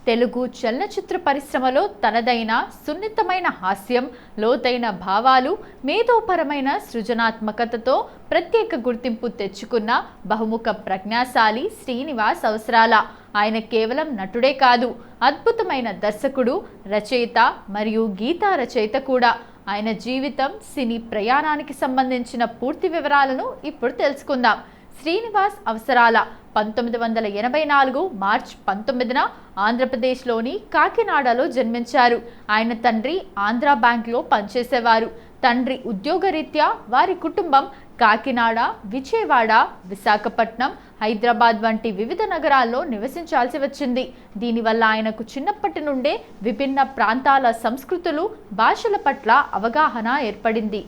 తెలుగు చలనచిత్ర పరిశ్రమలో తనదైన సున్నితమైన హాస్యం, లోతైన భావాలు, మేధోపరమైన సృజనాత్మకతతో ప్రత్యేక గుర్తింపు తెచ్చుకున్న బహుముఖ ప్రజ్ఞాశాలి శ్రీనివాస్ అవసరాల. ఆయన కేవలం నటుడే కాదు, అద్భుతమైన దర్శకుడు, రచయిత మరియు గీతా రచయిత కూడా. ఆయన జీవితం, సినీ ప్రయాణానికి సంబంధించిన పూర్తి వివరాలను ఇప్పుడు తెలుసుకుందాం. శ్రీనివాస్ అవసరాల 1984 మార్చి 19న ఆంధ్రప్రదేశ్లోని కాకినాడలో జన్మించారు. ఆయన తండ్రి ఆంధ్రా బ్యాంక్లో పనిచేసేవారు. తండ్రి ఉద్యోగరీత్యా వారి కుటుంబం కాకినాడ, విజయవాడ, విశాఖపట్నం, హైదరాబాద్ వంటి వివిధ నగరాల్లో నివసించాల్సి వచ్చింది. దీనివల్ల ఆయనకు చిన్నప్పటి నుండే విభిన్న ప్రాంతాల సంస్కృతులు, భాషల పట్ల అవగాహన ఏర్పడింది.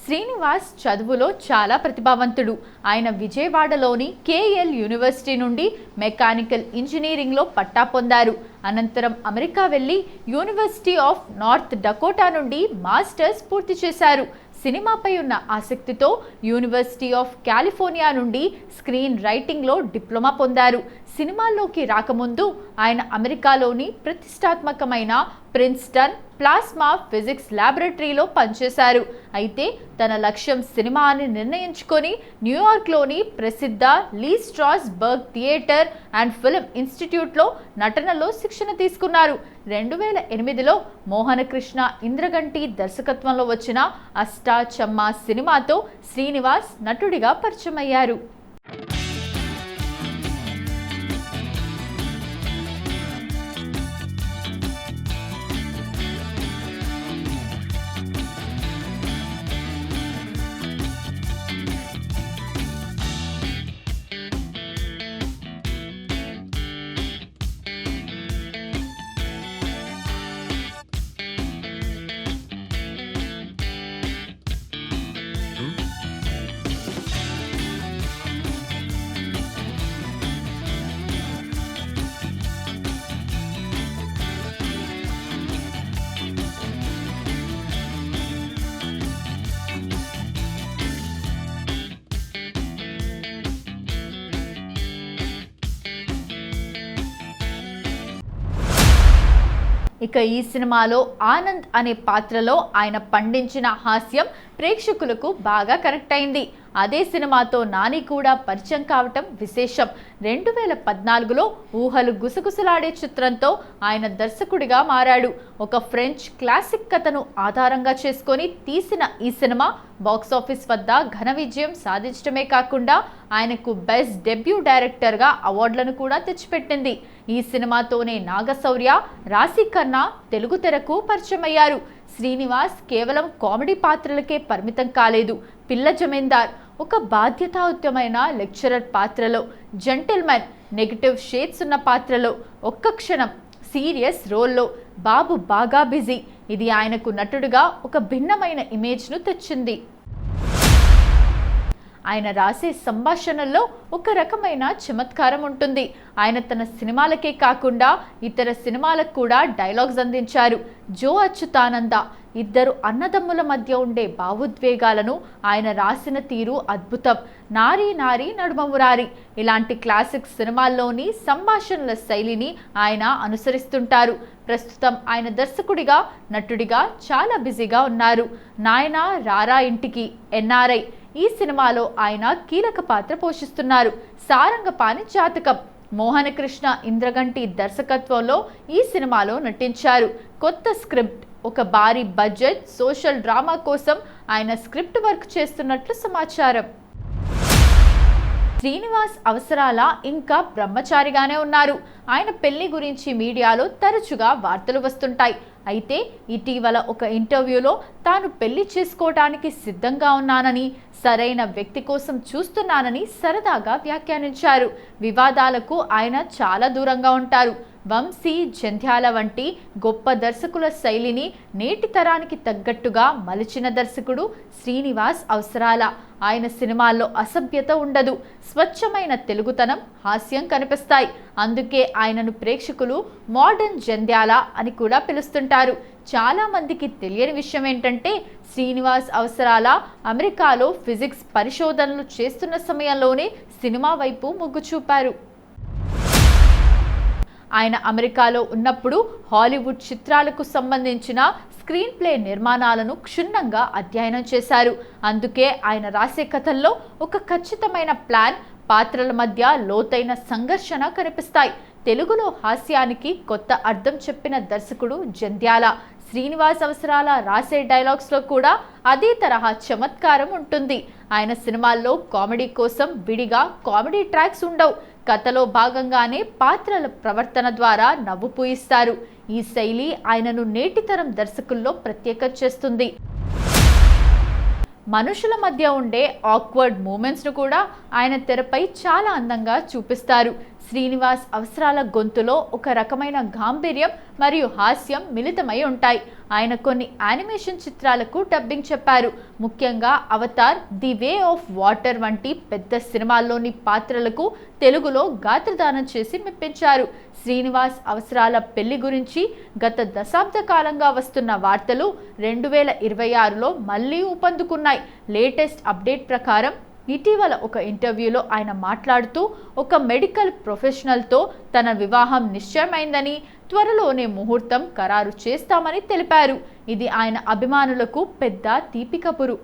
శ్రీనివాస్ చదువులో చాలా ప్రతిభావంతుడు. ఆయన విజయవాడలోని కేఎల్ యూనివర్సిటీ నుండి మెకానికల్ ఇంజనీరింగ్లో పట్టా పొందారు. అనంతరం అమెరికా వెళ్ళి యూనివర్సిటీ ఆఫ్ నార్త్ డకోటా నుండి మాస్టర్స్ పూర్తి చేశారు. సినిమాపై ఉన్న ఆసక్తితో యూనివర్సిటీ ఆఫ్ కాలిఫోర్నియా నుండి స్క్రీన్ రైటింగ్లో డిప్లొమా పొందారు. సినిమాల్లోకి రాకముందు ఆయన అమెరికాలోని ప్రతిష్టాత్మకమైన ప్రిన్స్టన్ ప్లాస్మా ఫిజిక్స్ ల్యాబొరేటరీలో పనిచేశారు. అయితే తన లక్ష్యం సినిమా అని నిర్ణయించుకొని న్యూయార్క్లోని ప్రసిద్ధ లీ స్ట్రాస్బర్గ్ థియేటర్ అండ్ ఫిల్మ్ ఇన్స్టిట్యూట్లో నటనలో శిక్షణ తీసుకున్నారు. 2008లో మోహనకృష్ణ ఇంద్రగంటి దర్శకత్వంలో వచ్చిన అష్టా చమ్మా సినిమాతో శ్రీనివాస్ నటుడిగా పరిచయమయ్యారు. ఇక ఈ సినిమాలో ఆనంద్ అనే పాత్రలో ఆయన పండించిన హాస్యం ప్రేక్షకులకు బాగా కనెక్ట్ అయింది. అదే సినిమాతో నాని కూడా పరిచయం కావటం విశేషం. 2014లో ఊహలు గుసగుసలాడే చిత్రంతో ఆయన దర్శకుడిగా మారాడు. ఒక ఫ్రెంచ్ క్లాసిక్ కథను ఆధారంగా చేసుకొని తీసిన ఈ సినిమా బాక్సాఫీస్ వద్ద ఘన విజయం సాధించడమే కాకుండా ఆయనకు బెస్ట్ డెబ్యూ డైరెక్టర్గా అవార్డులను కూడా తెచ్చిపెట్టింది. ఈ సినిమాతోనే నాగశౌర్య, రాశిఖన్నా తెలుగు తెరకు పరిచయమయ్యారు. శ్రీనివాస్ కేవలం కామెడీ పాత్రలకే పరిమితం కాలేదు. పిల్ల జమీందార్, ఒక బాధ్యతాయుతమైన లెక్చరర్ పాత్రలో, జెంటిల్మెన్, నెగటివ్ షేడ్స్ ఉన్న పాత్రలో, ఒక్క క్షణం సీరియస్ రోల్లో, బాబు బాగా బిజీ, ఇది ఆయనకు నటుడుగా ఒక భిన్నమైన ఇమేజ్ను తెచ్చింది. ఆయన రాసే సంభాషణల్లో ఒక రకమైన చమత్కారం ఉంటుంది. ఆయన తన సినిమాలకే కాకుండా ఇతర సినిమాలకు కూడా డైలాగ్స్ అందించారు. జో అచ్యుతానంద, ఇద్దరు అన్నదమ్ముల మధ్య ఉండే భావోద్వేగాలను ఆయన రాసిన తీరు అద్భుతం. నారీ నారీ నడుమ మురారి, ఇలాంటి క్లాసిక్ సినిమాల్లోని సంభాషణల శైలిని ఆయన అనుసరిస్తుంటారు. ప్రస్తుతం ఆయన దర్శకుడిగా, నటుడిగా చాలా బిజీగా ఉన్నారు. నాయనా రారా ఇంటికి, ఎన్ఆర్ఐ, ఈ సినిమాలో ఆయన కీలక పాత్ర పోషిస్తున్నారు. సారంగపాణి జాతకం, మోహనకృష్ణ ఇంద్రగంటి దర్శకత్వంలో ఈ సినిమాలో నటించారు. కొత్త స్క్రిప్ట్, ఒక భారీ బడ్జెట్ సోషల్ డ్రామా కోసం ఆయన స్క్రిప్ట్ వర్క్ చేస్తున్నట్లు సమాచారం. శ్రీనివాస్ అవసరాల ఇంకా బ్రహ్మచారిగానే ఉన్నారు. ఆయన పెళ్లి గురించి మీడియాలో తరచుగా వార్తలు వస్తుంటాయి. అయితే ఇటీవల ఒక ఇంటర్వ్యూలో తాను పెళ్లి చేసుకోవడానికి సిద్ధంగా ఉన్నానని, సరైన వ్యక్తి కోసం చూస్తున్నానని సరదాగా వ్యాఖ్యానించారు. వివాదాలకు ఆయన చాలా దూరంగా ఉంటారు. వంశీ, జంధ్యాల వంటి గొప్ప దర్శకుల శైలిని నేటి తరానికి తగ్గట్టుగా మలిచిన దర్శకుడు శ్రీనివాస్ అవసరాల. ఆయన సినిమాల్లో అసభ్యత ఉండదు, స్వచ్ఛమైన తెలుగుతనం, హాస్యం కనిపిస్తాయి. అందుకే ఆయనను ప్రేక్షకులు మోడర్న్ జంధ్యాల అని కూడా పిలుస్తుంటారు. చాలా మందికి తెలియని విషయం ఏంటంటే శ్రీనివాస్ అవసరాల అమెరికాలో ఫిజిక్స్ పరిశోధనలు చేస్తున్న సమయంలోనే సినిమా వైపు మొగ్గు చూపారు. ఆయన అమెరికాలో ఉన్నప్పుడు హాలీవుడ్ చిత్రాలకు సంబంధించిన స్క్రీన్ ప్లే నిర్మాణాలను క్షుణ్ణంగా అధ్యయనం చేశారు. అందుకే ఆయన రాసే కథల్లో ఒక ఖచ్చితమైన ప్లాన్, పాత్రల మధ్య లోతైన సంఘర్షణ కనిపిస్తాయి. తెలుగులో హాస్యానికి కొత్త అర్థం చెప్పిన దర్శకుడు జంధ్యాల. శ్రీనివాస్ అవసరాల రాసే డైలాగ్స్లో కూడా అదే తరహా చమత్కారం ఉంటుంది. ఆయన సినిమాల్లో కామెడీ కోసం విడిగా కామెడీ ట్రాక్స్ ఉండవు. కథలో భాగంగానే పాత్రల ప్రవర్తన ద్వారా నవ్వు పూయిస్తారు. ఈ శైలి ఆయనను నేటితరం దర్శకుల్లో ప్రత్యేకం చేస్తుంది. మనుషుల మధ్య ఉండే ఆక్వర్డ్ మూమెంట్స్ను కూడా ఆయన తెరపై చాలా అందంగా చూపిస్తారు. శ్రీనివాస్ అవసరాల గొంతులో ఒక రకమైన గాంభీర్యం మరియు హాస్యం మిళితమై ఉంటాయి. ఆయన కొన్ని యానిమేషన్ చిత్రాలకు డబ్బింగ్ చెప్పారు. ముఖ్యంగా Avatar, the way of water వంటి పెద్ద సినిమాల్లోని పాత్రలకు తెలుగులో గాత్రదానం చేసి మెప్పించారు. శ్రీనివాస్ అవసరాల పెళ్లి గురించి గత దశాబ్ద కాలంగా వస్తున్న వార్తలు 2026లో మళ్లీ ఊపందుకున్నాయి. లేటెస్ట్ అప్డేట్ ప్రకారం ఇటీవల ఒక ఇంటర్వ్యూలో ఆయన మాట్లాడుతూ ఒక మెడికల్ ప్రొఫెషనల్తో తన వివాహం నిశ్చయమైందని, త్వరలోనే ముహూర్తం ఖరారు చేస్తామని తెలిపారు. ఇది ఆయన అభిమానులకు పెద్ద తీపి కబురు.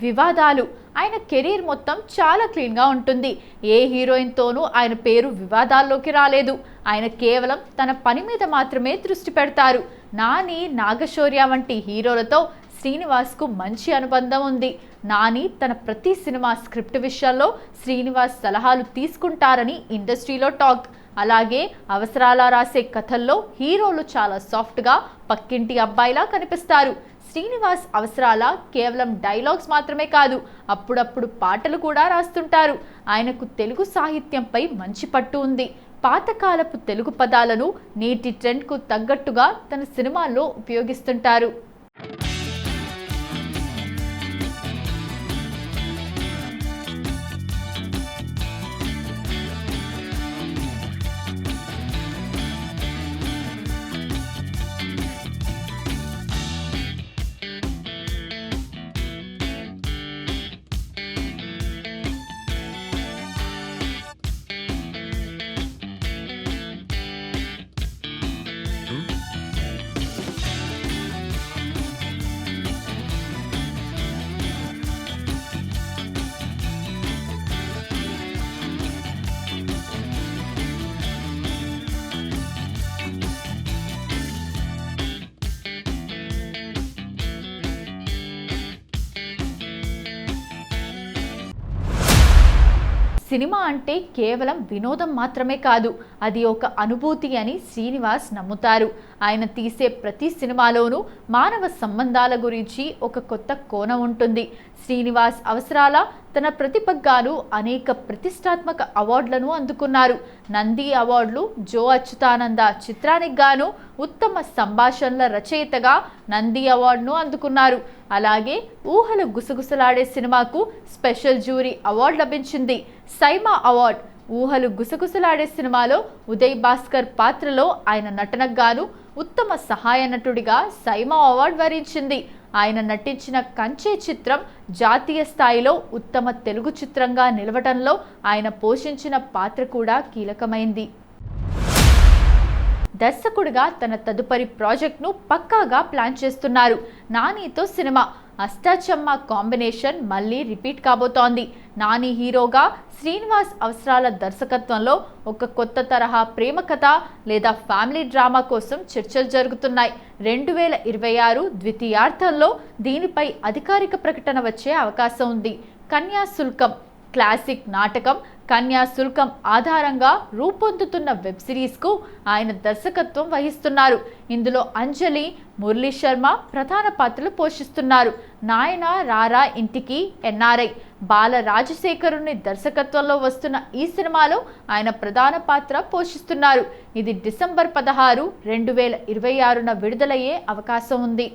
వివాదాలు. ఆయన కెరీర్ మొత్తం చాలా క్లీన్గా ఉంటుంది. ఏ హీరోయిన్తోనూ ఆయన పేరు వివాదాల్లోకి రాలేదు. ఆయన కేవలం తన పని మీద మాత్రమే దృష్టి పెడతారు. నాని, నాగశౌర్య వంటి హీరోలతో శ్రీనివాస్కు మంచి అనుబంధం ఉంది. నాని తన ప్రతి సినిమా స్క్రిప్ట్ విషయాల్లో శ్రీనివాస్ సలహాలు తీసుకుంటారని ఇండస్ట్రీలో టాక్. అలాగే అవసరాల రాసే కథల్లో హీరోలు చాలా సాఫ్ట్గా, పక్కింటి అబ్బాయిలా కనిపిస్తారు. శ్రీనివాస్ అవసరాల కేవలం డైలాగ్స్ మాత్రమే కాదు, అప్పుడప్పుడు పాటలు కూడా రాస్తుంటారు. ఆయనకు తెలుగు సాహిత్యంపై మంచి పట్టు ఉంది. పాతకాలపు తెలుగు పదాలను నేటి ట్రెండ్కు తగ్గట్టుగా తన సినిమాల్లో ఉపయోగిస్తుంటారు. సినిమా అంటే కేవలం వినోదం మాత్రమే కాదు, అది ఒక అనుభూతి అని శ్రీనివాస్ నమ్ముతారు. ఆయన తీసే ప్రతి సినిమాలోనూ మానవ సంబంధాల గురించి ఒక కొత్త కోణం ఉంటుంది. శ్రీనివాస్ అవసరాల తన ప్రతిభగాను అనేక ప్రతిష్టాత్మక అవార్డులను అందుకున్నారు. నంది అవార్డులు, జో అచ్యుతానంద చిత్రానికి గాను ఉత్తమ సంభాషణల రచయితగా నంది అవార్డును అందుకున్నారు. అలాగే ఊహలు గుసగుసలాడే సినిమాకు స్పెషల్ జ్యూరీ అవార్డు లభించింది. సైమా అవార్డు. ఊహలు గుసగుసలాడే సినిమాలో ఉదయ్ భాస్కర్ పాత్రలో ఆయన నటనకు గాను ఉత్తమ సహాయ నటుడిగా సైమా అవార్డు వరించింది. ఆయన నటించిన కంచె చిత్రం జాతీయ స్థాయిలో ఉత్తమ తెలుగు చిత్రంగా నిలవటంలో ఆయన పోషించిన పాత్ర కూడా కీలకమైంది. దర్శకుడిగా తన తదుపరి ప్రాజెక్ట్ను పక్కాగా ప్లాన్ చేస్తున్నారు. నానితో సినిమా అష్టాచమ్మ కాంబినేషన్ మళ్ళీ రిపీట్ కాబోతోంది. నాని హీరోగా, శ్రీనివాస్ అవసరాల దర్శకత్వంలో ఒక కొత్త తరహా ప్రేమ కథ లేదా ఫ్యామిలీ డ్రామా కోసం చర్చలు జరుగుతున్నాయి. 2026 ద్వితీయార్థంలో దీనిపై అధికారిక ప్రకటన వచ్చే అవకాశం ఉంది. కన్యాశుల్కం క్లాసిక్ నాటకం కన్యాశుల్కం ఆధారంగా రూపొందుతున్న వెబ్ సిరీస్కు ఆయన దర్శకత్వం వహిస్తున్నారు. ఇందులో అంజలి, మురళీ శర్మ ప్రధాన పాత్రలు పోషిస్తున్నారు. నాయన రారా ఇంటికి ఎన్ఆర్ఐ బాల రాజశేఖరుని దర్శకత్వంలో వస్తున్న ఈ సినిమాలో ఆయన ప్రధాన పాత్ర పోషిస్తున్నారు. ఇది డిసెంబర్ 16, 2026న విడుదలయ్యే అవకాశం ఉంది.